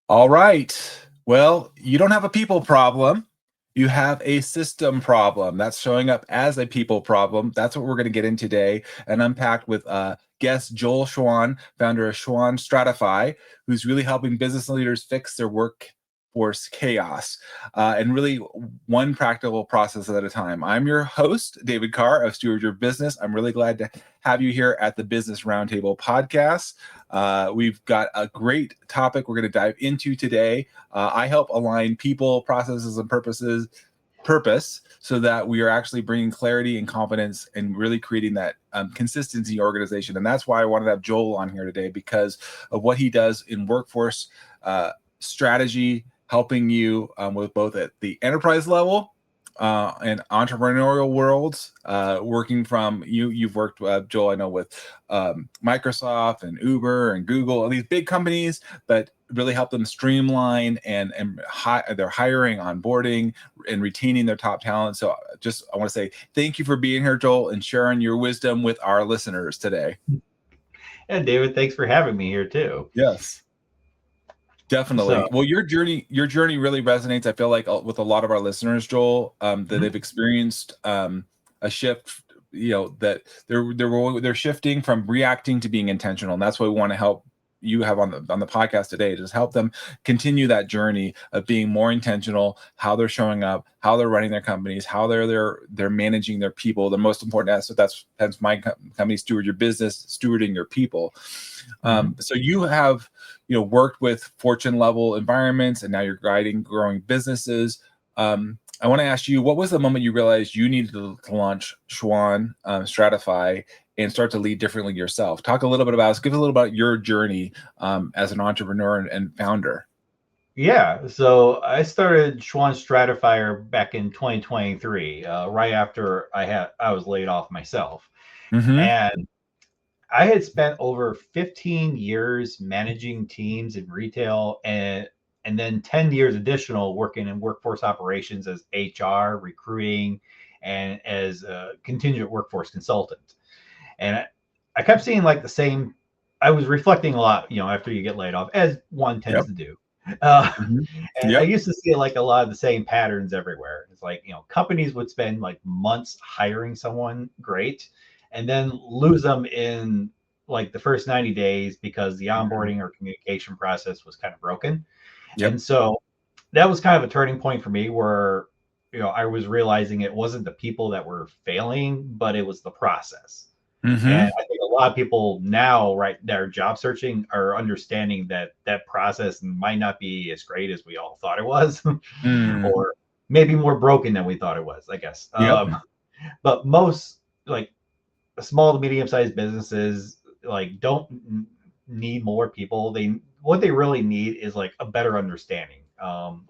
All right. Well, you don't have a people problem. You have a system problem that's showing up as a people problem. That's what we're going to get in today and unpack with guest Joel Schwan, founder of Schwan Stratify, who's really helping business leaders fix their workforce chaos and really one practical process at a time. I'm your host, David Carr of Steward Your Business. I'm really glad to have you here at the Business Roundtable Podcast. We've got a great topic we're going to dive into today. I help align people, processes, and purpose so that we are actually bringing clarity and confidence and really creating that consistency in your organization. And that's why I wanted to have Joel on here today, because of what he does in workforce strategy, helping you with both at the enterprise level and entrepreneurial worlds, working from you've worked, Joel, I know, with Microsoft and Uber and Google, all these big companies, but really help them streamline and their hiring, onboarding, and retaining their top talent. So I want to say thank you for being here, Joel, and sharing your wisdom with our listeners today. And David, thanks for having me here too. Yes. Definitely. So, Well, your journey really resonates, I feel like, with a lot of our listeners, Joel, that they've experienced a shift, that they're shifting from reacting to being intentional. And that's what we want to help you have on the podcast today, just help them continue that journey of being more intentional, how they're showing up, how they're running their companies, how they're managing their people. The most important aspect, that's my company, Steward Your Business, stewarding your people. So you have worked with Fortune level environments, and now you're guiding growing businesses. I want to ask you, what was the moment you realized you needed to launch Schwan Stratify and start to lead differently yourself? Talk a little bit about us. Give a little about your journey as an entrepreneur and founder. Yeah, so I started Schwan Stratify back in 2023, right after I was laid off myself, and I had spent over 15 years managing teams in retail, and then 10 years additional working in workforce operations as HR, recruiting, and as a contingent workforce consultant. And I kept seeing like the same. I was reflecting a lot, after you get laid off, as one tends to do. And I used to see like a lot of the same patterns everywhere. It's like, companies would spend like months hiring someone great and then lose them in like the first 90 days because the onboarding or communication process was kind of broken. And so that was kind of a turning point for me where, I was realizing it wasn't the people that were failing, but it was the process. And I think a lot of people now, right, that are job searching are understanding that process might not be as great as we all thought it was, or maybe more broken than we thought it was, I guess. But most like small to medium-sized businesses like don't need more people. What they really need is like a better understanding, or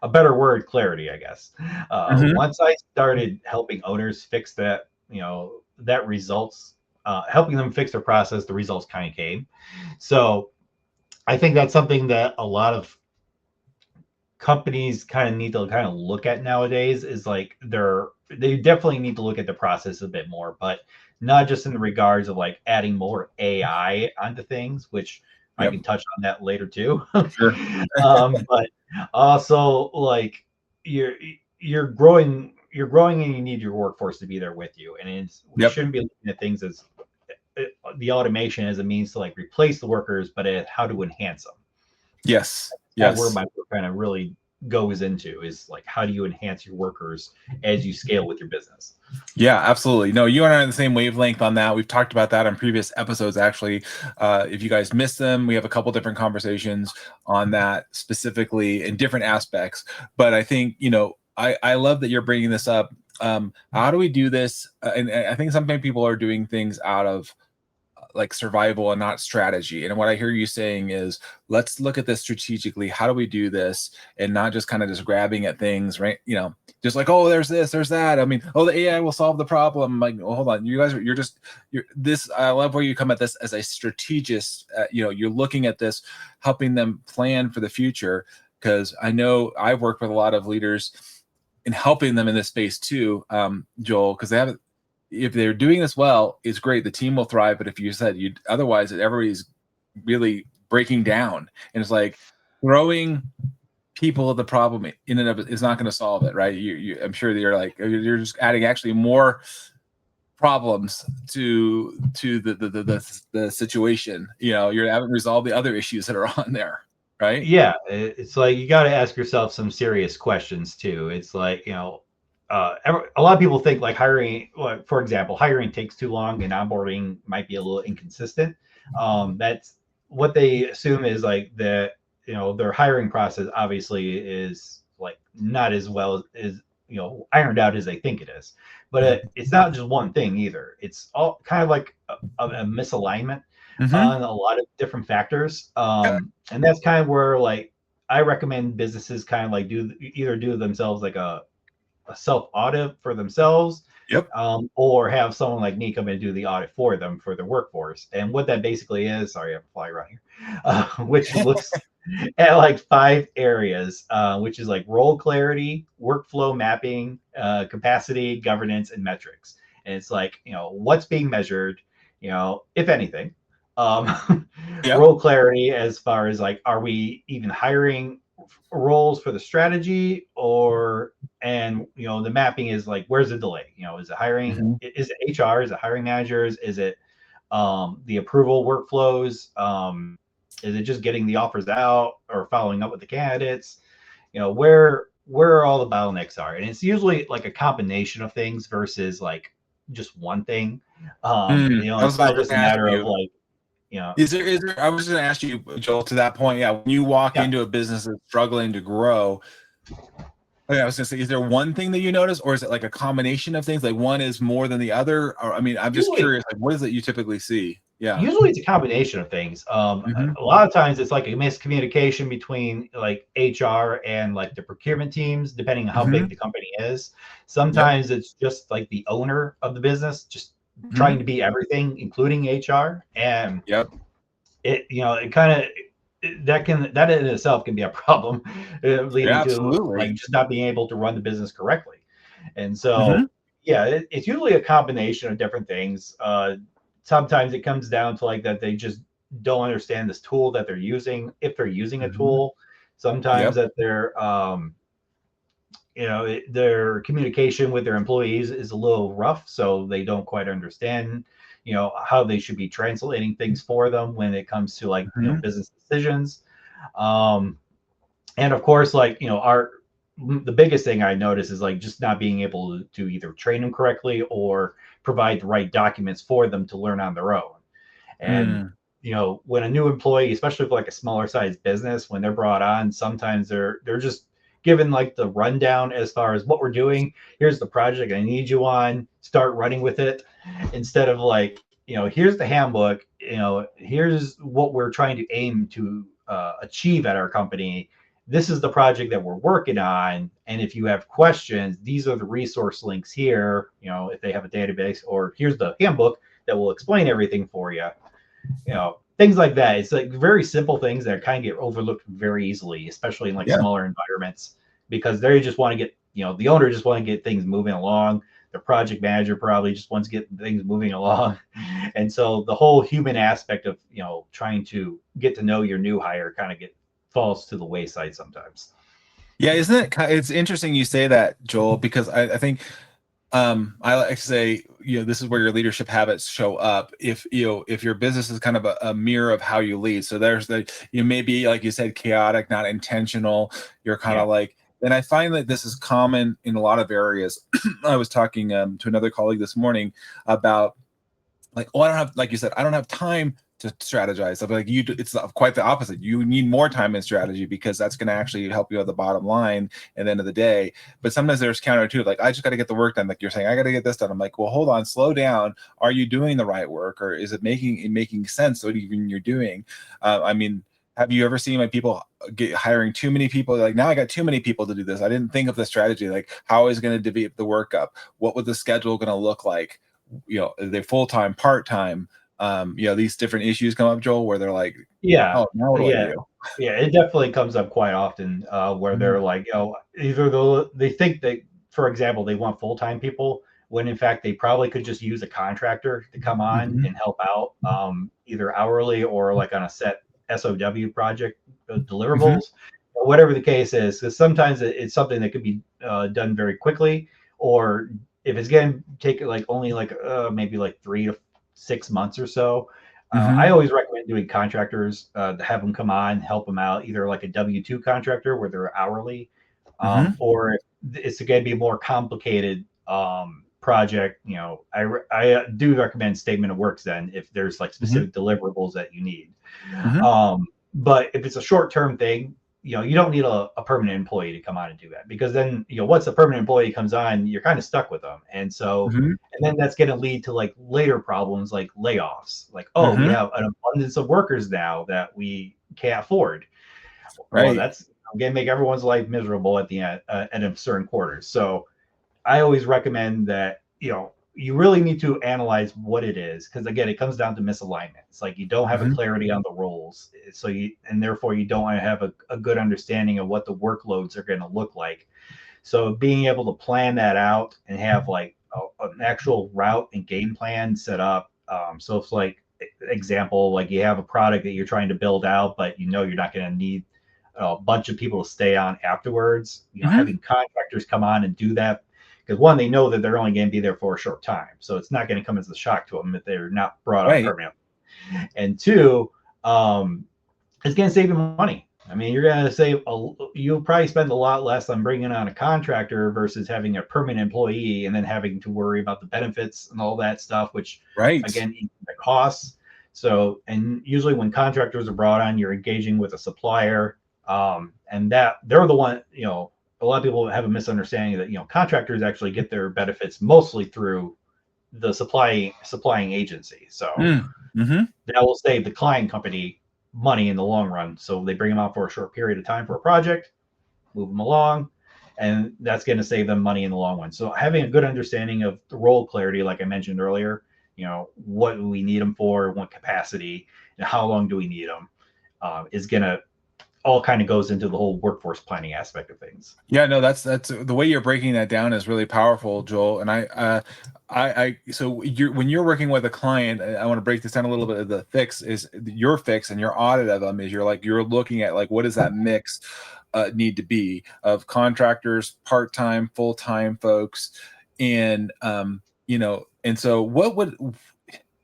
a better word, clarity, I guess. Once I started helping owners fix that, that results, helping them fix their process, the results kind of came. So I think that's something that a lot of companies kind of need to kind of look at nowadays, is like they definitely need to look at the process a bit more, but not just in the regards of like adding more AI onto things, which I can touch on that later too. Sure. But also like you're growing and you need your workforce to be there with you. And we shouldn't be looking at things as the automation as a means to like replace the workers, but how to enhance them. Yes. That's where my book kind of really goes into, is like, how do you enhance your workers as you scale with your business? Yeah, absolutely. No, you and I are on the same wavelength on that. We've talked about that on previous episodes, actually. If you guys missed them, we have a couple different conversations on that specifically in different aspects. But I think, I love that you're bringing this up. How do we do this? And I think some people are doing things out of like survival and not strategy. And what I hear you saying is, let's look at this strategically. How do we do this? And not just kind of just grabbing at things, right? Just like, oh, there's this, there's that. I mean, oh, the AI will solve the problem. Like, well, hold on, you guys you're this. I love where you come at this as a strategist. You're looking at this, helping them plan for the future. Because I know I've worked with a lot of leaders in helping them in this space too, Joel, because if they're doing this well, it's great. The team will thrive. But if you said otherwise, everybody's really breaking down. And it's like throwing people at the problem in and of it is not going to solve it, right? I'm sure that you're just adding actually more problems to the situation. You haven't resolved the other issues that are on there, right? Yeah, it's like you got to ask yourself some serious questions too. It's like, a lot of people think like hiring, for example, hiring takes too long and onboarding might be a little inconsistent. That's what they assume is like their hiring process obviously is like not as well as ironed out as they think it is. But it's not just one thing either. It's all kind of like a misalignment on a lot of different factors. And that's kind of where like I recommend businesses kind of like do themselves like a self audit for themselves. Yep. Or have someone like me come in and do the audit for them for their workforce. And what that basically is, sorry, I have a fly around here, which looks at like 5 areas, which is like role clarity, workflow mapping, capacity, governance, and metrics. And it's like, what's being measured, if anything. Role clarity as far as like, are we even hiring roles for the strategy, and the mapping is like, where's the delay? Is it hiring? Is it HR? Is it hiring managers? Is it the approval workflows? Is it just getting the offers out or following up with the candidates? Where all the bottlenecks are, and it's usually like a combination of things versus like just one thing. It's not just a matter of like, is there I was going to ask you, Joel, to that point. Yeah, when you walk into a business that's struggling to grow, I was going to say, is there one thing that you notice, or is it like a combination of things? Like one is more than the other? Or, I mean, I'm just curious, like what is it you typically see? Yeah. Usually it's a combination of things. A lot of times it's like a miscommunication between like HR and like the procurement teams, depending on how big the company is. Sometimes it's just like the owner of the business just trying to be everything, including HR. And it kind of, that in itself can be a problem, leading to like just not being able to run the business correctly. And so, it's usually a combination of different things. Sometimes it comes down to like that they just don't understand this tool that they're using, if they're using a tool. Sometimes that they're their communication with their employees is a little rough, so they don't quite understand how they should be translating things for them when it comes to like business decisions. And of course, like the biggest thing I notice is like just not being able to either train them correctly or provide the right documents for them to learn on their own. And when a new employee, especially for like a smaller sized business, when they're brought on, sometimes they're just given like the rundown as far as what we're doing. Here's the project I need you on, start running with it, instead of like, here's the handbook, here's what we're trying to aim to achieve at our company. This is the project that we're working on. And if you have questions, these are the resource links here, if they have a database, or here's the handbook that will explain everything for you, things like that. It's like very simple things that kind of get overlooked very easily, especially in like smaller environments, because they just want to get, the owner just want to get things moving along. The project manager probably just wants to get things moving along. And so the whole human aspect of, trying to get to know your new hire kind of falls to the wayside sometimes. Yeah, isn't it? It's interesting you say that, Joel, because I think I like to say, this is where your leadership habits show up. If your business is kind of a mirror of how you lead. So there's maybe, like you said, chaotic, not intentional. You're kind of like, and I find that this is common in a lot of areas. I was talking to another colleague this morning about like, I don't have, like you said, I don't have time to strategize. I'm like, it's quite the opposite. You need more time in strategy because that's going to actually help you at the bottom line at the end of the day. But sometimes there's counter to it. Like, I just got to get the work done. Like you're saying, I got to get this done. I'm like, well, hold on, slow down. Are you doing the right work, or is it making sense what even you're doing? I mean, have you ever seen my people hiring too many people? Like, now I got too many people to do this. I didn't think of the strategy. Like, how is going to divvy the work up? What would the schedule going to look like? Are they full-time, part-time? These different issues come up, Joel, where they're like, oh, now what do I do? Yeah, it definitely comes up quite often, where they're like, either they think that, for example, they want full-time people, when in fact they probably could just use a contractor to come on and help out, either hourly or like on a set SOW project deliverables, or whatever the case is, because sometimes it's something that could be done very quickly, or if it's going to take like only like maybe like 3 to 6 months or so. I always recommend doing contractors to have them come on, help them out, either like a W-2 contractor where they're hourly, or it's going to be a more complicated project. I do recommend statement of works then if there's like specific deliverables that you need. But if it's a short-term thing, you don't need a permanent employee to come on and do that, because then, once a permanent employee comes on, you're kind of stuck with them. And so, and then that's going to lead to like later problems, like layoffs, like, we have an abundance of workers now that we can't afford. Right. Well, that's going to make everyone's life miserable at the end, at a certain quarter. So I always recommend that, you really need to analyze what it is, because again, it comes down to misalignment. It's like you don't have a clarity on the roles, and therefore you don't have a good understanding of what the workloads are going to look like. So being able to plan that out and have like an actual route and game plan set up. So it's like, example, like you have a product that you're trying to build out, but you're not going to need a bunch of people to stay on afterwards. Having contractors come on and do that. Because one, they know that they're only going to be there for a short time, so it's not going to come as a shock to them if they're not brought on permanently. And two, it's going to save you money. I mean, you're going to save. You'll probably spend a lot less on bringing on a contractor versus having a permanent employee, and then having to worry about the benefits and all that stuff, which again, the costs. So, and usually when contractors are brought on, you're engaging with a supplier, and that they're the one. A lot of people have a misunderstanding that contractors actually get their benefits mostly through the supplying agency. So that will save the client company money in the long run. So they bring them out for a short period of time for a project, move them along, and that's going to save them money in the long run. So having a good understanding of the role clarity, like I mentioned earlier, what do we need them for, what capacity, and how long do we need them, is going to all kind of goes into the whole workforce planning aspect of things. Yeah, no, that's the way you're breaking that down is really powerful, Joel. And so when you're working with a client, I want to break this down a little bit. The fix is your fix, and your audit of them is you're looking at like, what does that mix need to be of contractors, part-time, full-time folks, and and so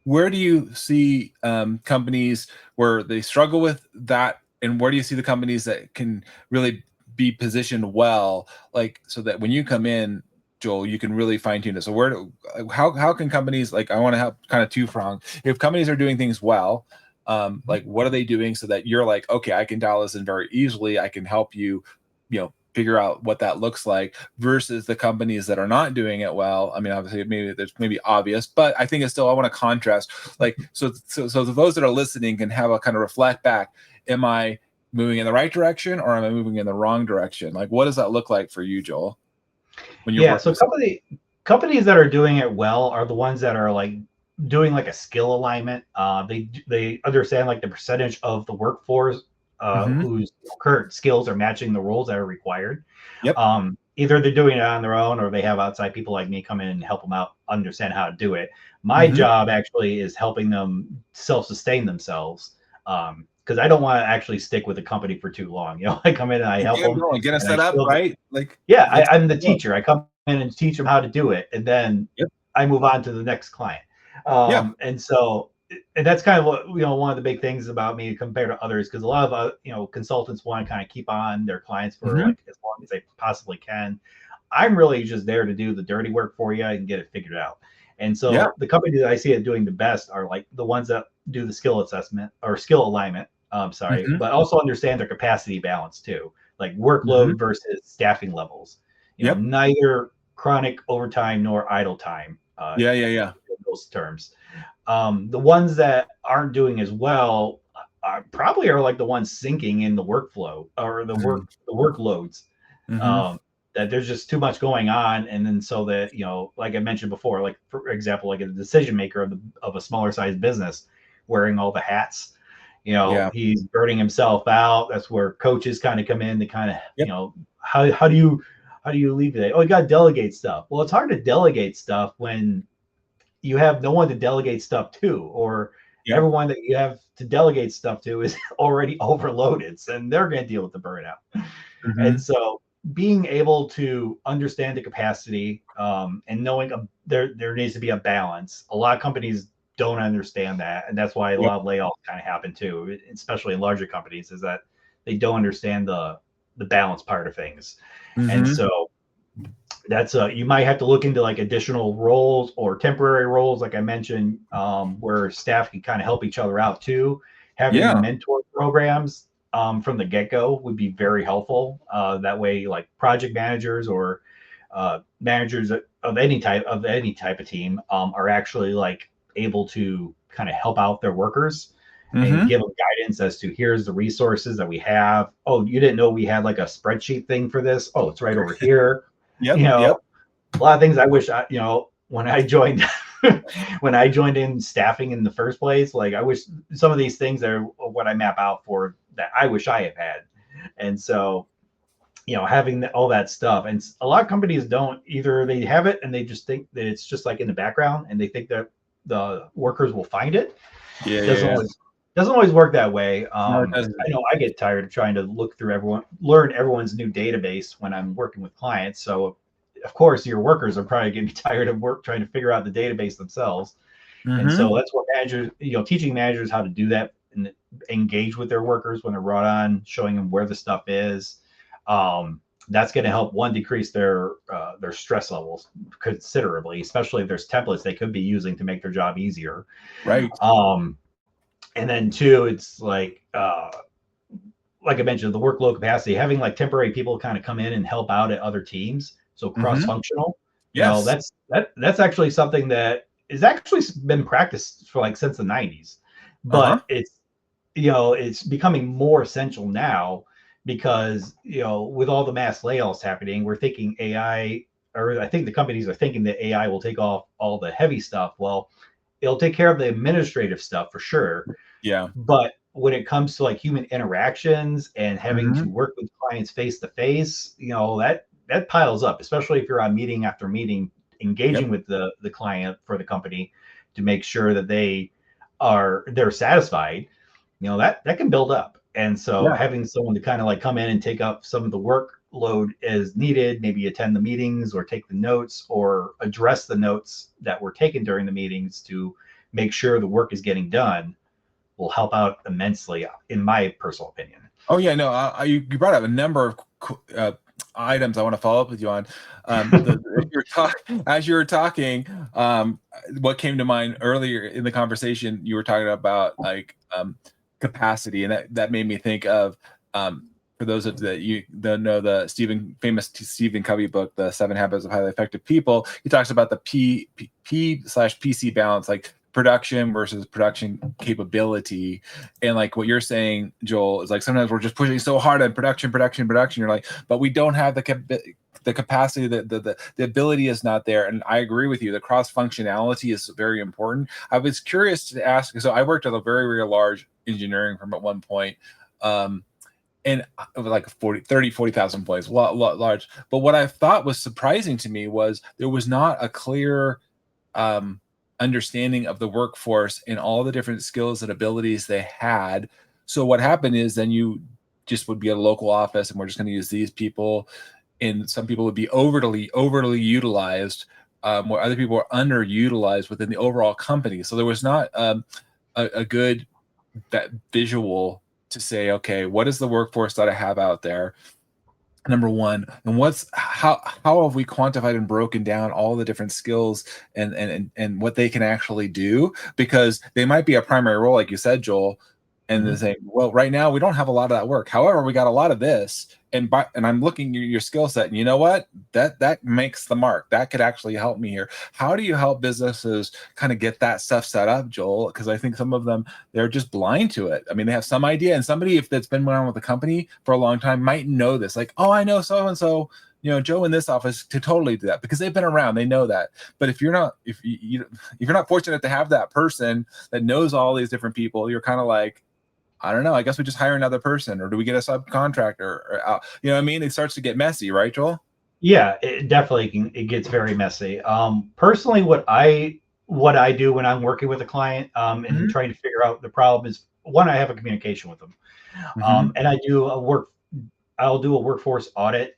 where do you see companies where they struggle with that? And where do you see the companies that can really be positioned well, like, so that when you come in, Joel, you can really fine tune it? So how can companies, like, I want to have kind of two-pronged. If companies are doing things well, like, what are they doing so that you're like, okay, I can dial this in very easily. I can help you, figure out what that looks like, versus the companies that are not doing it well. I mean, obviously maybe obvious, but I think it's still, I want to contrast, like, so those that are listening can have a kind of reflect back. Am I moving in the right direction, or am I moving in the wrong direction? Like, what does that look like for you, Joel? When you're so companies that are doing it well are the ones that are like doing like a skill alignment. They understand like the percentage of the workforce whose current skills are matching the roles that are required. Either they're doing it on their own, or they have outside people like me come in and help them out understand how to do it. My job actually is helping them self-sustain themselves, because I don't want to actually stick with a company for too long. I come in and I help them get a set up, right? Like, I'm the teacher. I come in and teach them how to do it, and then I move on to the next client. And so, and that's kind of what, one of the big things about me compared to others, because a lot of consultants want to kind of keep on their clients for like as long as they possibly can. I'm really just there to do the dirty work for you and get it figured out. And so the company that I see it doing the best are like the ones that do the skill assessment or skill alignment, but also understand their capacity balance too, like workload versus staffing levels. Neither chronic overtime nor idle time. Those terms. The ones that aren't doing as well probably are like the ones sinking in the workflow or the workloads. That there's just too much going on, and then so that like I mentioned before, like for example, like a decision maker of a smaller size business wearing all the hats, he's burning himself out. That's where coaches kind of come in to kind of how do you leave it? Oh, you got to delegate stuff. Well, it's hard to delegate stuff when you have no one to delegate stuff to, or everyone that you have to delegate stuff to is already overloaded, and they're going to deal with the burnout. And so being able to understand the capacity and knowing there needs to be a balance. A lot of companies don't understand that, and that's why a lot of layoffs kind of happen too, especially in larger companies, is that they don't understand the balance part of things. And so that's you might have to look into like additional roles or temporary roles, like I mentioned, where staff can kind of help each other out too. Having mentor programs from the get-go would be very helpful. That way, like project managers or managers of any type of team are actually like able to kind of help out their workers and give them guidance as to here's the resources that we have. Oh, you didn't know we had like a spreadsheet thing for this? Oh, it's right over here. A lot of things I wish when I joined when I joined in staffing in the first place, like I wish some of these things are what I map out for that I wish I have had. And so, having all that stuff, and a lot of companies don't either. They have it and they just think that it's just like in the background, and they think that the workers will find it. Doesn't always work that way. I know I get tired of trying to look through learn everyone's new database when I'm working with clients. So of course your workers are probably getting tired of trying to figure out the database themselves. And so that's what managers, teaching managers how to do that and engage with their workers when they're brought on, showing them where the stuff is. That's going to help decrease their stress levels considerably, especially if there's templates they could be using to make their job easier. Right. And then two, it's like I mentioned, the workload capacity, having like temporary people kind of come in and help out at other teams. So cross-functional, that's actually something that is actually been practiced for like since the 90s, but it's becoming more essential now because, with all the mass layoffs happening, we're thinking AI, or I think the companies are thinking that AI will take off all the heavy stuff. Well, it'll take care of the administrative stuff for sure. Yeah. But when it comes to like human interactions and having to work with clients face to face, that piles up, especially if you're on meeting after meeting, engaging with the client for the company to make sure that they're satisfied, that can build up. And so having someone to kind of like come in and take up some of the workload as needed, maybe attend the meetings or take the notes or address the notes that were taken during the meetings to make sure the work is getting done, will help out immensely, in my personal opinion. Oh yeah, no, you brought up a number of items I want to follow up with you on. As you were talking, what came to mind earlier in the conversation, you were talking about like capacity, and that made me think of for those of that you don't know the famous Stephen Covey book, The 7 Habits of Highly Effective People. He talks about the P/PC balance, like production versus production capability. And like what you're saying, Joel, is like sometimes we're just pushing so hard on production. You're like, but we don't have the capacity, the ability is not there. And I agree with you. The cross functionality is very important. I was curious to ask. So I worked at a very, very large engineering firm at one point. And it was like 40,000 employees, a lot large. But what I thought was surprising to me was there was not a clear understanding of the workforce and all the different skills and abilities they had. So what happened is then you just would be at a local office and we're just going to use these people, and some people would be overly utilized, where other people were underutilized within the overall company. So there was not a good visual to say, okay, what is the workforce that I have out there? Number one, and how have we quantified and broken down all the different skills and what they can actually do? Because they might be a primary role, like you said, Joel, and they say, well, right now we don't have a lot of that work. However, we got a lot of this, and I'm looking at your skill set, and you know what? That makes the mark. That could actually help me here. How do you help businesses kind of get that stuff set up, Joel? Because I think some of them, they're just blind to it. I mean, they have some idea, and somebody that's been around with the company for a long time might know this. Like, oh, I know so and so. Joe in this office to totally do that because they've been around, they know that. But if you're not fortunate to have that person that knows all these different people, you're kind of like, I don't know, I guess we just hire another person, or do we get a subcontractor? Or you know what I mean? It starts to get messy, right, Joel? Yeah, it definitely it gets very messy. Personally, what I what I do when I'm working with a client and trying to figure out the problem is, one, I have a communication with them. And I'll do a workforce audit,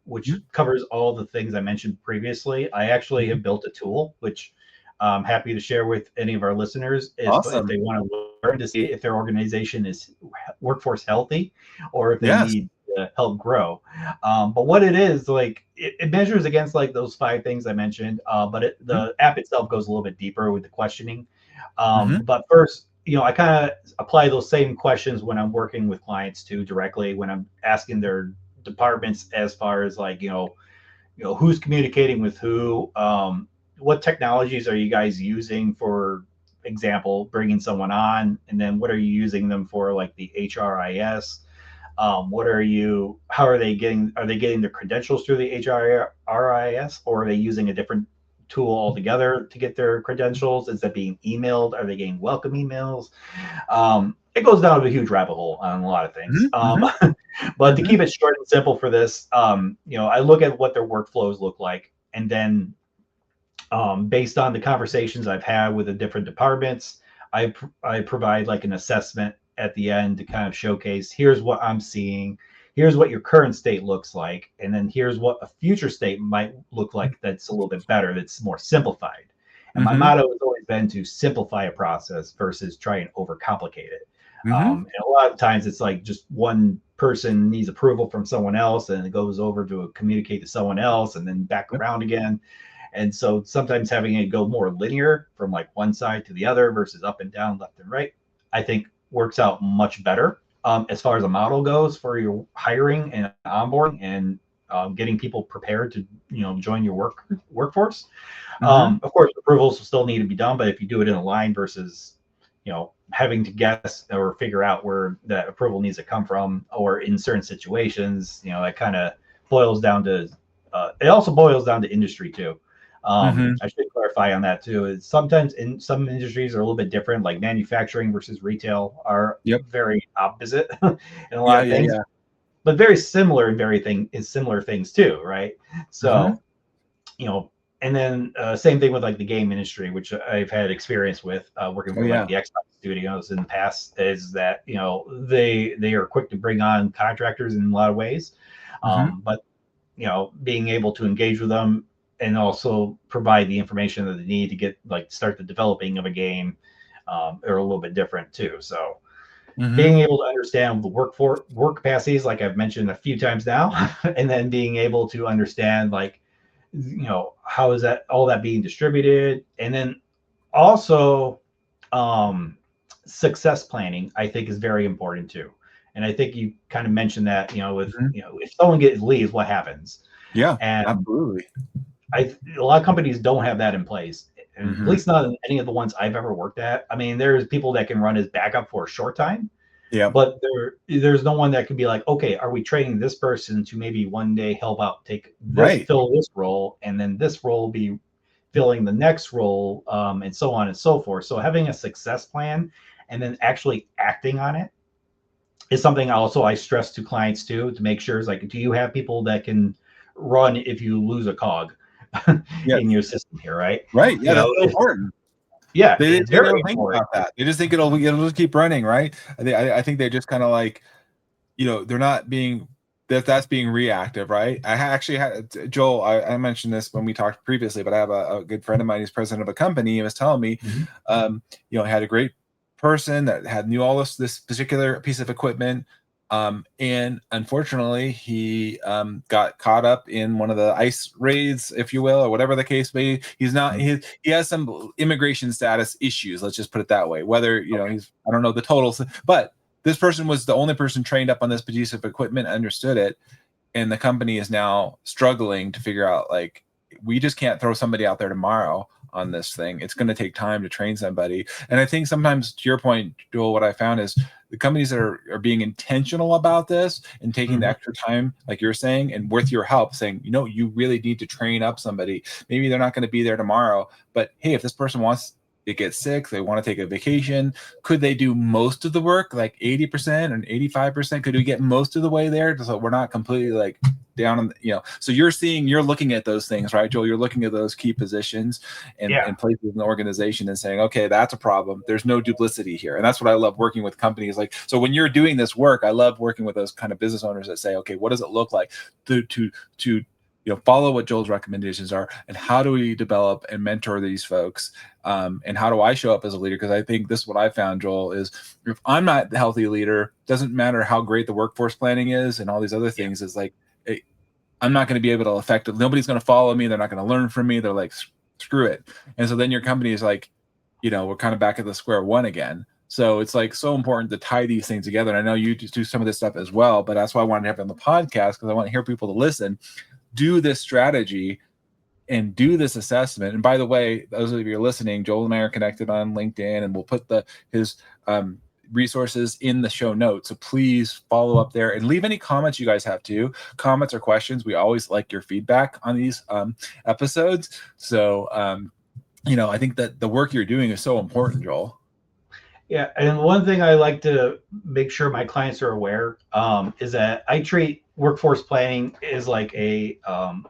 which covers all the things I mentioned previously. I actually have built a tool, which I'm happy to share with any of our listeners if they want to learn to see if their organization is workforce healthy or if they need to help grow. But what it is, like, it measures against like those 5 things I mentioned, but the app itself goes a little bit deeper with the questioning. But first, I kind of apply those same questions when I'm working with clients too, directly when I'm asking their departments as far as like, who's communicating with who, what technologies are you guys using, for example, bringing someone on, and then what are you using them for, like the HRIS? How are they getting their credentials through the HRIS, or are they using a different tool altogether to get their credentials? Is that being emailed? Are they getting welcome emails? It goes down to a huge rabbit hole on a lot of things. But to keep it short and simple for this, I look at what their workflows look like, and then based on the conversations I've had with the different departments, I provide like an assessment at the end to kind of showcase, here's what I'm seeing, here's what your current state looks like, and then here's what a future state might look like that's a little bit better, that's more simplified. And my motto has always been to simplify a process versus try and overcomplicate it. And a lot of times it's like just one person needs approval from someone else, and it goes over to communicate to someone else and then back around again. And so sometimes having it go more linear from like one side to the other versus up and down, left and right, I think works out much better as far as a model goes for your hiring and onboarding and getting people prepared to join your workforce. Of course, approvals still need to be done, but if you do it in a line versus having to guess or figure out where that approval needs to come from, or in certain situations, it kind of boils down to it also boils down to industry too. I should clarify on that too. Is sometimes in some industries are a little bit different, like manufacturing versus retail are very opposite in a lot of things, but very similar in similar things too, right? So, and then same thing with like the game industry, which I've had experience with working for like the Xbox studios in the past, is that they are quick to bring on contractors in a lot of ways, but being able to engage with them and also provide the information that they need to get start the developing of a game are a little bit different too. So being able to understand the work capacities, like I've mentioned a few times now, and then being able to understand how is that all that being distributed, and then also success planning, I think is very important too. And I think you kind of mentioned that with if someone leaves, what happens? And absolutely. A lot of companies don't have that in place, and at least not in any of the ones I've ever worked at. I mean, there's people that can run as backup for a short time, but there's no one that can be like, okay, are we training this person to maybe one day help out, fill this role, and then this role will be filling the next role, and so on and so forth. So having a success plan and then actually acting on it is something I stress to clients too, to make sure it's like, do you have people that can run if you lose a cog in your system here, right? That's so important. They don't think about that. They just think it'll just keep running, right? I think they just kind of like, they're not being that's being reactive, right? I actually had Joel. I mentioned this when we talked previously, but I have a good friend of mine who's president of a company. He was telling me, had a great person that knew all this particular piece of equipment. And unfortunately, he got caught up in one of the ICE raids, if you will, or whatever the case may be. He's not. He has some immigration status issues. Let's just put it that way. Whether he's, I don't know the totals, but this person was the only person trained up on this piece of equipment, understood it, and the company is now struggling to figure out, like, we just can't throw somebody out there tomorrow on this thing. It's going to take time to train somebody. And I think sometimes, to your point, Joel, what I found is the companies that are being intentional about this and taking the extra time, like you're saying, and with your help, saying, you really need to train up somebody. Maybe they're not going to be there tomorrow, but hey, if this person wants get sick, they want to take a vacation. Could they do most of the work, like 80% and 85%? Could we get most of the way there so we're not completely like down on, so you're looking at those things, right, Joel? You're looking at those key positions and places in the organization and saying, okay, that's a problem. There's no duplicity here. And that's what I love working with companies. Like, so when you're doing this work, I love working with those kind of business owners that say, okay, what does it look like to follow what Joel's recommendations are, and how do we develop and mentor these folks, and how do I show up as a leader? Because I think this is what I found, Joel, is if I'm not the healthy leader, doesn't matter how great the workforce planning is and all these other things, is like, I'm not going to be able to affect it. Nobody's going to follow me. They're not going to learn from me. They're like, screw it. And so then your company is like, we're kind of back at the square one again. So it's like so important to tie these things together. And I know you do some of this stuff as well, but that's why I wanted to have it on the podcast, because I want to hear people to listen, do this strategy and do this assessment. And by the way, those of you listening, Joel and I are connected on LinkedIn, and we'll put his resources in the show notes. So please follow up there and leave any comments you guys have too. Comments or questions. We always like your feedback on these episodes. So, I think that the work you're doing is so important, Joel. Yeah. And one thing I like to make sure my clients are aware is that I treat workforce planning as like a AA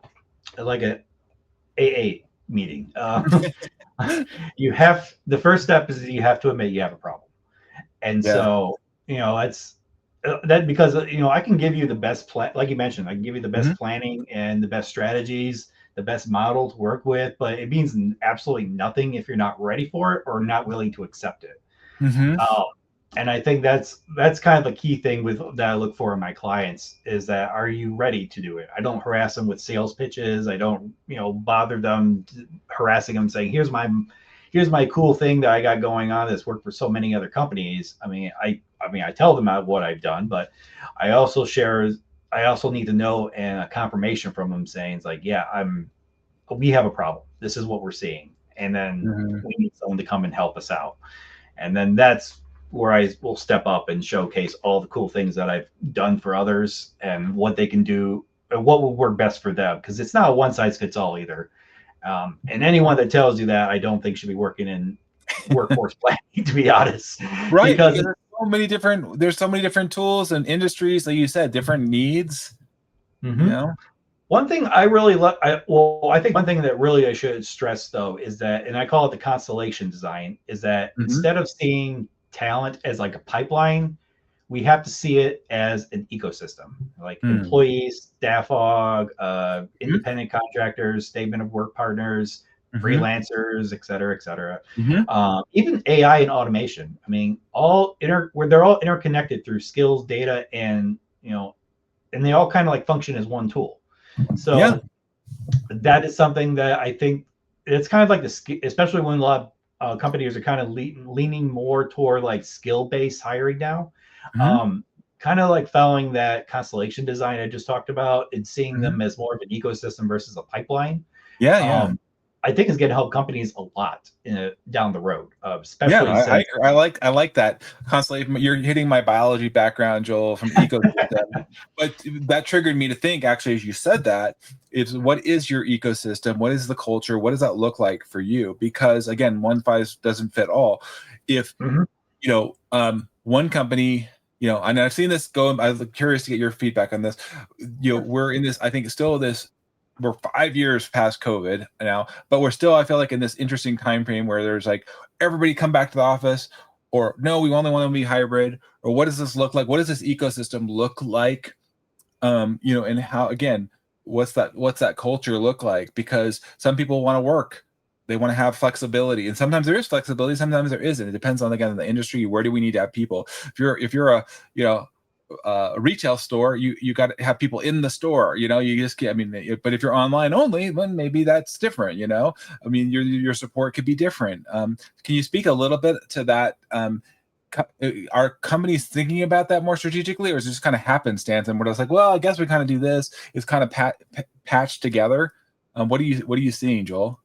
meeting. The first step is you have to admit you have a problem. And so, it's that, because, I can give you the best plan, like you mentioned, I can give you the best planning and the best strategies, the best model to work with, but it means absolutely nothing if you're not ready for it or not willing to accept it. And I think that's kind of the key thing that I look for in my clients, is that, are you ready to do it? I don't harass them with sales pitches. I don't, bother them harassing them saying, here's my cool thing that I got going on that's worked for so many other companies. I tell them what I've done, but I also need to know, and a confirmation from them saying, it's like, we have a problem. This is what we're seeing. And then we need someone to come and help us out. And then that's where I will step up and showcase all the cool things that I've done for others and what they can do and what will work best for them. Because it's not a one size fits all either. And anyone that tells you that, I don't think should be working in workforce planning, to be honest. Right. Because there's so many different tools and industries, like you said, different needs. One thing I really I think one thing that really I should stress, though, is that, and I call it the constellation design, is that instead of seeing talent as like a pipeline, we have to see it as an ecosystem, like employees, staff aug, independent contractors, statement of work partners, freelancers, et cetera, even AI and automation. They're all interconnected through skills, data, and and they all kind of like function as one tool. So that is something that I think it's kind of like especially when a lot of companies are kind of leaning more toward like skill-based hiring now, kind of like following that constellation design I just talked about and seeing them as more of an ecosystem versus a pipeline. I think is going to help companies a lot down the road, especially. I like that constellation. You're hitting my biology background, Joel, from ecosystem. But that triggered me to think, actually, as you said that, is what is your ecosystem? What is the culture? What does that look like for you? Because again, one size doesn't fit all. If one company, and I've seen this go. I'm curious to get your feedback on this. We're in this. I think still this. We're 5 years past COVID now, but we're still, I feel like, in this interesting time frame where there's like, everybody come back to the office, or no, we only want them to be hybrid, or what does this look like? What does this ecosystem look like? And how, again, what's that culture look like? Because some people want to work, they want to have flexibility, and sometimes there is flexibility, sometimes there isn't. It depends on, again, the industry. Where do we need to have people? If you're a retail store, you got to have people in the store, you just can't, but if you're online only, then maybe that's different, your support could be different. Can you speak a little bit to that? Are companies thinking about that more strategically, or is it just kind of happenstance and we're just like, well, I guess we kind of do this, it's kind of patched together? What are you seeing, Joel?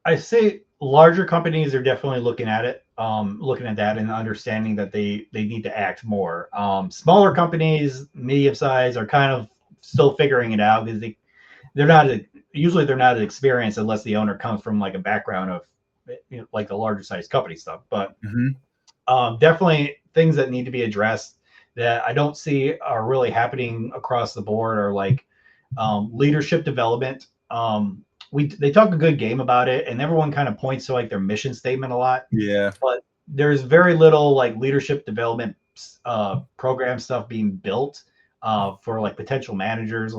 I say larger companies are definitely looking at that and understanding that they need to act more. Smaller companies, medium size, are kind of still figuring it out, because they're not experienced unless the owner comes from like a background of like the larger size company stuff, but Mm-hmm. definitely things that need to be addressed that I don't see are really happening across the board are like leadership development. They talk a good game about it, and everyone kind of points to like their mission statement a lot. Yeah. But there's very little like leadership development program stuff being built for like potential managers,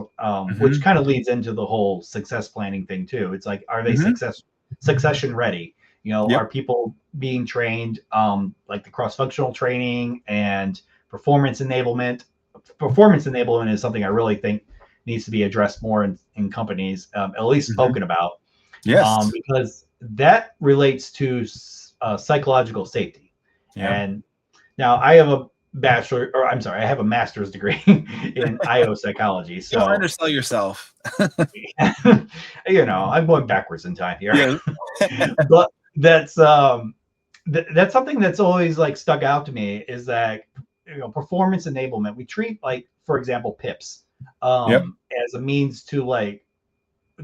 which kind of leads into the whole success planning thing too. It's like, are they succession ready? Yep. Are people being trained like the cross-functional training and performance enablement? Performance enablement is something I really think needs to be addressed more in companies, at least spoken about, Yes. because that relates to psychological safety. Yep. And now I have a I have a master's degree in IO psychology. You don't So, undersell yourself. I'm going backwards in time here. Yeah. But that's that's something that's always like stuck out to me is that performance enablement. We treat like, for example, PIPs Yep. as a means to like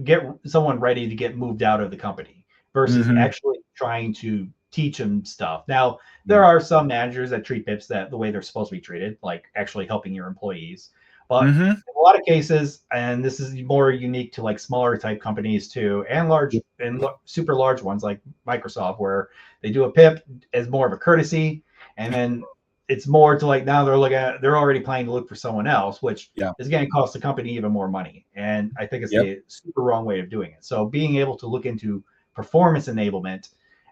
get someone ready to get moved out of the company versus actually trying to teach them stuff. Now, there are some managers that treat PIPs that the way they're supposed to be treated, like actually helping your employees. But in a lot of cases, and this is more unique to like smaller type companies too, and large and super large ones like Microsoft, where they do a PIP as more of a courtesy, and then it's more to like now they're already planning to look for someone else, which is going to cost the company even more money. And I think it's a super wrong way of doing it. So being able to look into performance enablement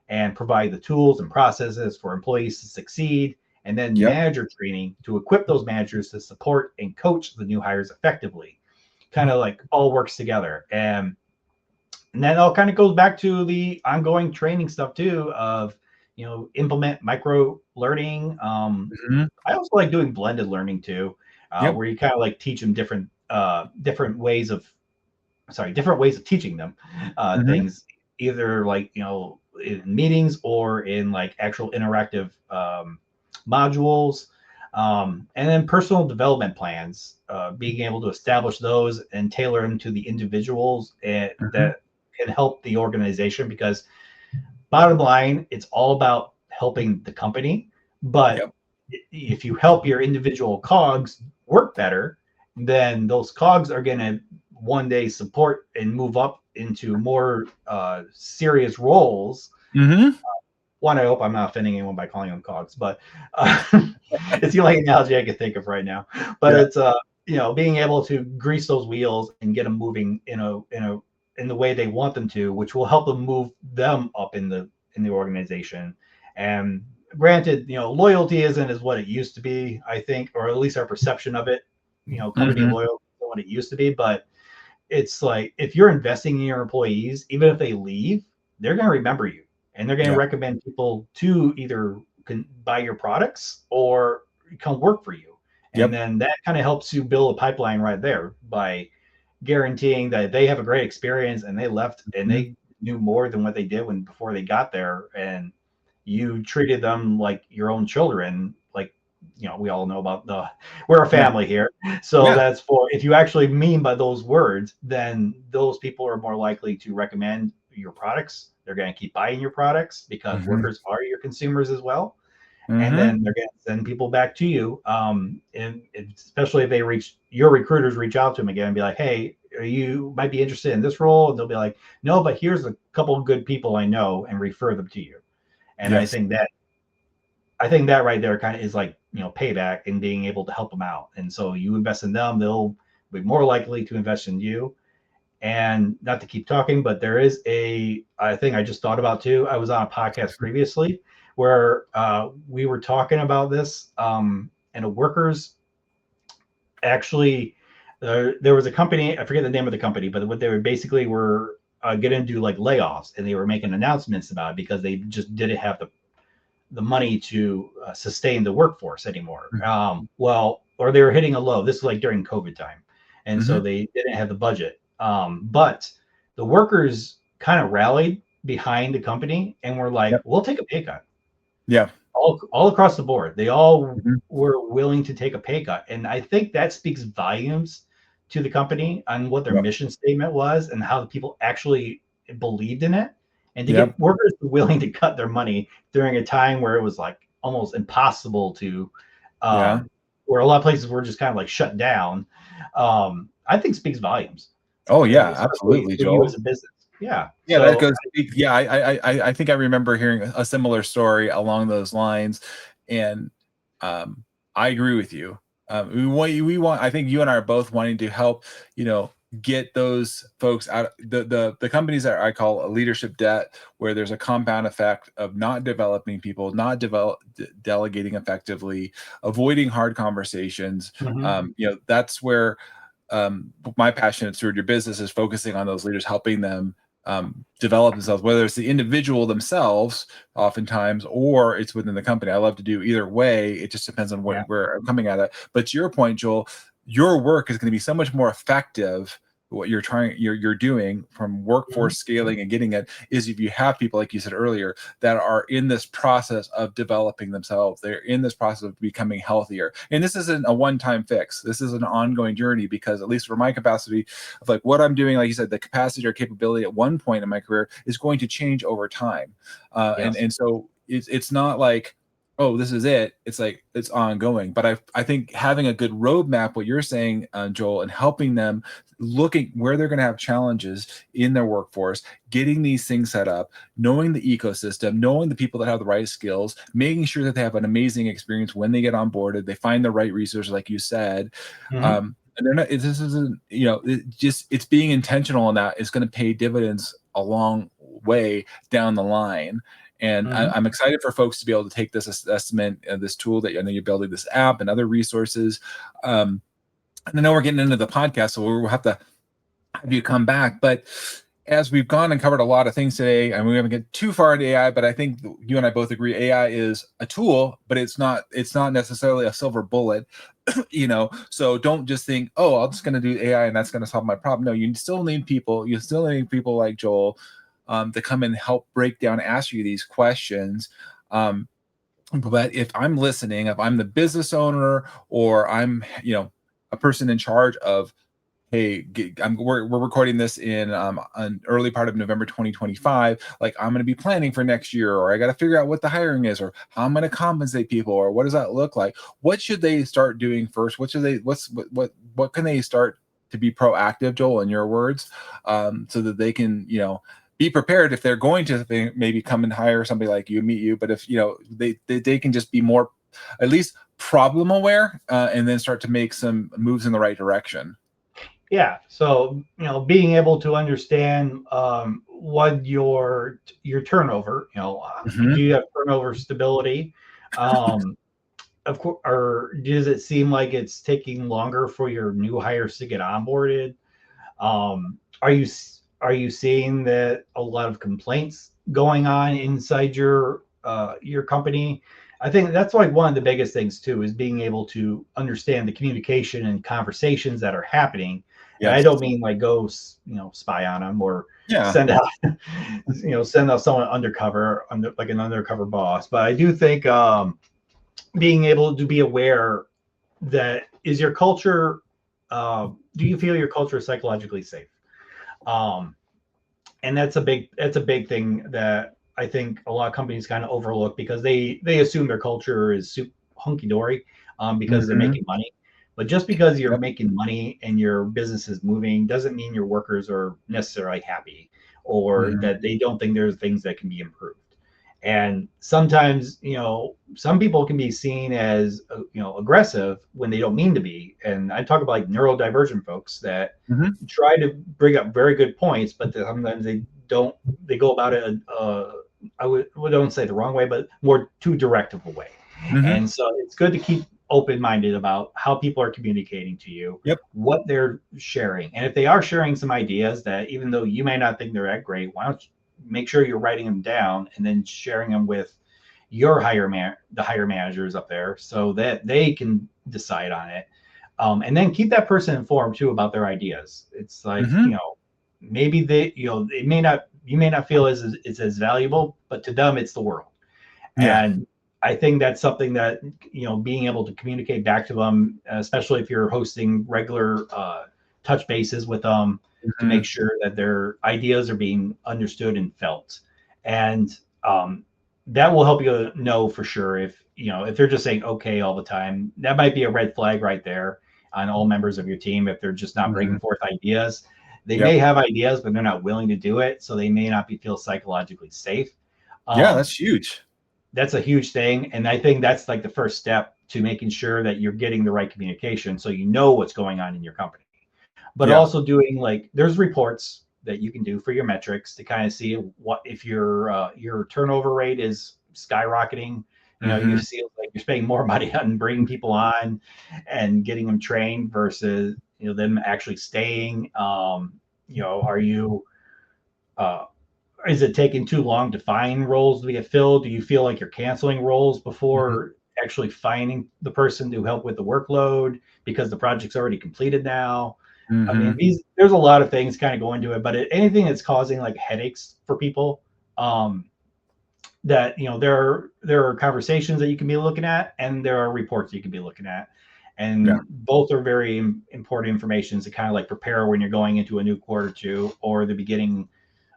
and provide the tools and processes for employees to succeed, and then manager training to equip those managers to support and coach the new hires effectively, kind of like all works together. And that all kind of goes back to the ongoing training stuff too of, implement micro learning. I also like doing blended learning too, where you kind of like teach them different ways of teaching them things, either like, in meetings or in like actual interactive modules. And then personal development plans, being able to establish those and tailor them to the individuals that can help the organization, because bottom line, it's all about helping the company. But if you help your individual cogs work better, then those cogs are going to one day support and move up into more serious roles. One, I hope I'm not offending anyone by calling them cogs, but it's the only analogy I can think of right now. But it's being able to grease those wheels and get them moving in the way they want them to, which will help them move them up in the organization. And granted, loyalty isn't as what it used to be, I think, or at least our perception of it. Company loyalty isn't what it used to be, but it's like if you're investing in your employees, even if they leave, they're going to remember you, and they're going to recommend people to either buy your products or come work for you. And then that kind of helps you build a pipeline right there by guaranteeing that they have a great experience and they left and they knew more than what they did before they got there, and you treated them like your own children. Like, we all know about we're a family here. So that's if you actually mean by those words, then those people are more likely to recommend your products. They're going to keep buying your products because workers are your consumers as well. And then they're going to send people back to you. And especially if your recruiters reach out to them again and be like, hey, you might be interested in this role. And they'll be like, no, but here's a couple of good people I know, and refer them to you. And I think that right there kind of is like, payback and being able to help them out. And so you invest in them, they'll be more likely to invest in you. And not to keep talking, but there is a thing I just thought about too. I was on a podcast previously where we were talking about this, and the workers actually, there was a company, I forget the name of the company, but what they were basically were getting to do like layoffs, and they were making announcements about it because they just didn't have the money to sustain the workforce anymore. Or they were hitting a low. This was like during COVID time. And so they didn't have the budget. But the workers kind of rallied behind the company and were like, we'll take a pay cut. All across the board. They all were willing to take a pay cut. And I think that speaks volumes to the company on what their mission statement was and how the people actually believed in it. and to get workers willing to cut their money during a time where it was like almost impossible to, where a lot of places were just kind of like shut down, I think speaks volumes. Oh yeah, absolutely, for Joel. you as a business. Yeah. Yeah, that goes. Yeah, I think I remember hearing a similar story along those lines, and I agree with you. We want. I think you and I are both wanting to help. Get those folks out. The companies that I call a leadership debt, where there's a compound effect of not developing people, not delegating effectively, avoiding hard conversations. That's where my passion at Steward Your Business is focusing on those leaders, helping them develop themselves, whether it's the individual themselves oftentimes, or it's within the company. I love to do either way. It just depends on where I'm coming at it. But to your point, Joel, your work is going to be so much more effective. What you're doing from workforce scaling and getting it is if you have people, like you said earlier, that are in this process of developing themselves. They're in this process of becoming healthier. And this isn't a one-time fix. This is an ongoing journey, because at least for my capacity of like what I'm doing, like you said, the capacity or capability at one point in my career is going to change over time. And so it's not like, oh, this is it. It's like, it's ongoing. But I think having a good roadmap, what you're saying, Joel, and helping them looking where they're going to have challenges in their workforce, getting these things set up, knowing the ecosystem, knowing the people that have the right skills, making sure that they have an amazing experience when they get onboarded, they find the right resources, like you said. And they're not, this isn't, it's being intentional, and that is going to pay dividends a long way down the line. And I'm excited for folks to be able to take this assessment and this tool that I know you're building, this app and other resources. And I know we're getting into the podcast, so we'll have to have you come back. But as we've gone and covered a lot of things today, and we haven't get too far into AI, but I think you and I both agree AI is a tool, but it's not necessarily a silver bullet. So don't just think, oh, I'm just going to do AI and that's going to solve my problem. No, you still need people. You still need people like Joel to come and help break down, ask you these questions. But if I'm listening, if I'm the business owner, or I'm, a person in charge of, hey, we're recording this in an early part of November 2025. Like, I'm going to be planning for next year, or I got to figure out what the hiring is, or how I'm going to compensate people, or what does that look like? What should they start doing first? What can they start to be proactive, Joel, in your words, so that they can, be prepared if they're going to maybe come and hire somebody like you, meet you, but if they can just be more, at least problem aware, and then start to make some moves in the right direction. Yeah. So, being able to understand what your turnover, do you have turnover stability? Of course, or does it seem like it's taking longer for your new hires to get onboarded? Are you seeing that a lot of complaints going on inside your company? I think that's like one of the biggest things too, is being able to understand the communication and conversations that are happening. Yes. And I don't mean like go, spy on them, or send out, send out someone undercover, like an undercover boss. But I do think being able to be aware that is your culture. Do you feel your culture is psychologically safe? And that's a big thing that I think a lot of companies kind of overlook, because they assume their culture is hunky dory because they're making money. But just because you're making money and your business is moving doesn't mean your workers are necessarily happy, or that they don't think there's things that can be improved. And sometimes, some people can be seen as, aggressive when they don't mean to be. And I talk about like neurodivergent folks that try to bring up very good points, but sometimes they go about it, I don't say the wrong way, but more too direct of a way. And so it's good to keep open-minded about how people are communicating to you, what they're sharing. And if they are sharing some ideas that, even though you may not think they're that great, why don't you make sure you're writing them down and then sharing them with your the higher managers up there, so that they can decide on it. And then keep that person informed too about their ideas. It's like, maybe you may not feel it's as valuable, but to them it's the world. And I think that's something that, being able to communicate back to them, especially if you're hosting regular touch bases with them, to make sure that their ideas are being understood and felt. And that will help you know for sure if they're just saying okay all the time. That might be a red flag right there on all members of your team if they're just not bringing forth ideas. They may have ideas, but they're not willing to do it, so they may not feel psychologically safe. That's huge. That's a huge thing, and I think that's like the first step to making sure that you're getting the right communication, so you know what's going on in your company. But also doing there's reports that you can do for your metrics to kind of see what if your turnover rate is skyrocketing. You see like you're spending more money on bringing people on and getting them trained versus them actually staying. Are you is it taking too long to find roles to get filled? Do you feel like you're canceling roles before actually finding the person to help with the workload because the project's already completed now? I mean, there's a lot of things kind of go into it, but anything that's causing like headaches for people, that there are conversations that you can be looking at, and there are reports you can be looking at, and both are very important information to kind of like prepare when you're going into a new quarter two or the beginning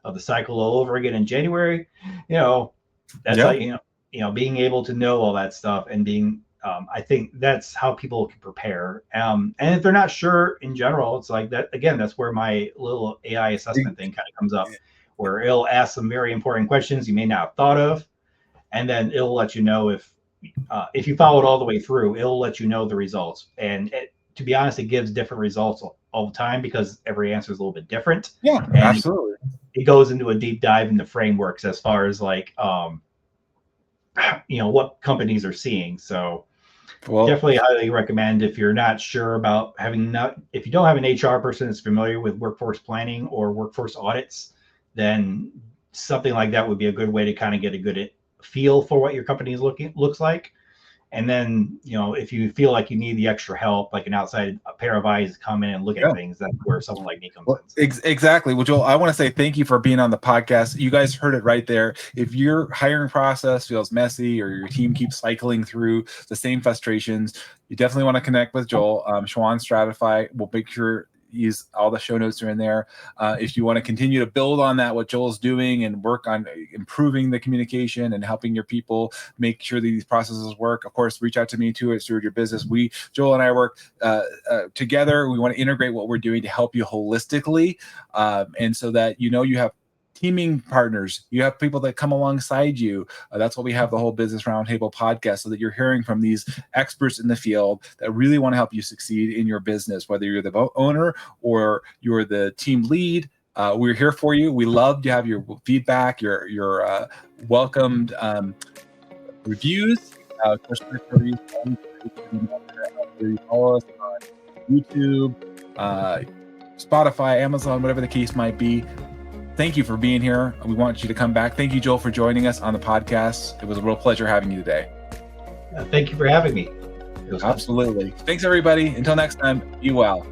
of the cycle all over again in January. That's how being able to know all that stuff and being I think that's how people can prepare. And if they're not sure in general, it's like that again, that's where my little AI assessment thing kind of comes up, where it'll ask some very important questions you may not have thought of, and then it'll let you know if you follow it all the way through, it'll let you know the results. And to be honest, it gives different results all the time because every answer is a little bit different. Yeah, and absolutely. It goes into a deep dive into frameworks as far as like what companies are seeing. So definitely highly recommend if you're not sure about if you don't have an HR person that's familiar with workforce planning or workforce audits, then something like that would be a good way to kind of get a good feel for what your company looks like. And then, if you feel like you need the extra help, like an outside pair of eyes to come in and look at things, that's where someone like me comes in. Exactly. Well, Joel, I want to say thank you for being on the podcast. You guys heard it right there. If your hiring process feels messy or your team keeps cycling through the same frustrations, you definitely want to connect with Joel. Schwan Stratify. We'll make sure all the show notes are in there. If you want to continue to build on that, what Joel's doing and work on improving the communication and helping your people make sure that these processes work, of course, reach out to me too at Steward Your Business. Joel and I work together. We want to integrate what we're doing to help you holistically. And so that, you have teaming partners, you have people that come alongside you. That's why we have the whole Business Roundtable podcast, so that you're hearing from these experts in the field that really want to help you succeed in your business, whether you're the owner or you're the team lead. We're here for you. We love to have your feedback, your welcomed reviews. Follow us on YouTube, Spotify, Amazon, whatever the case might be. Thank you for being here. We want you to come back. Thank you, Joel, for joining us on the podcast. It was a real pleasure having you today. Thank you for having me. Absolutely. Thanks, everybody. Until next time, be well.